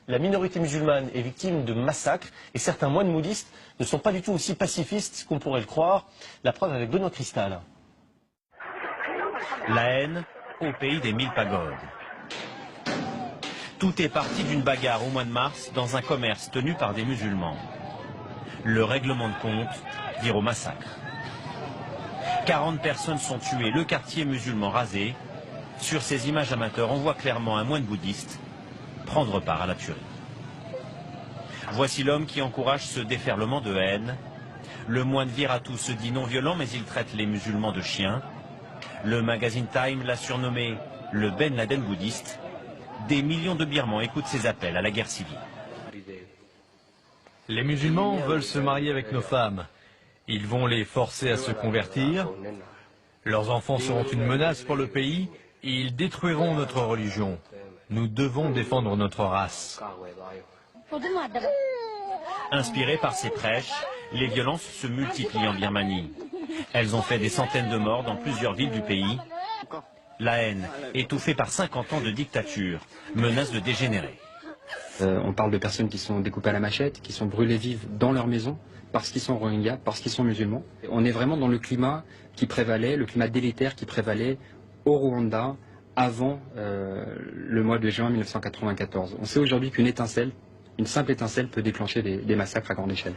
la minorité musulmane est victime de massacres et certains moines bouddhistes ne sont pas du tout aussi pacifistes qu'on pourrait le croire. La preuve avec Benoît Cristal. La haine au pays des 1000 pagodes. Tout est parti d'une bagarre au mois de mars dans un commerce tenu par des musulmans. Le règlement de compte vire au massacre. 40 personnes sont tuées, le quartier musulman rasé. Sur ces images amateurs, on voit clairement un moine bouddhiste prendre part à la tuerie. Voici l'homme qui encourage ce déferlement de haine. Le moine Viratu se dit non violent, mais il traite les musulmans de chiens. Le magazine Time l'a surnommé le Ben Laden bouddhiste. Des millions de Birmans écoutent ses appels à la guerre civile. Les musulmans veulent se marier avec nos femmes. Ils vont les forcer à se convertir. Leurs enfants seront une menace pour le pays et ils détruiront notre religion. Nous devons défendre notre race. Inspirées par ces prêches, les violences se multiplient en Birmanie. Elles ont fait des centaines de morts dans plusieurs villes du pays. La haine, étouffée par 50 ans de dictature, menace de dégénérer. On parle de personnes qui sont découpées à la machette, qui sont brûlées vives dans leur maison, parce qu'ils sont Rohingyas, parce qu'ils sont musulmans. On est vraiment dans le climat qui prévalait, le climat délétère qui prévalait au Rwanda avant le mois de juin 1994. On sait aujourd'hui qu'une étincelle, une simple étincelle peut déclencher des massacres à grande échelle.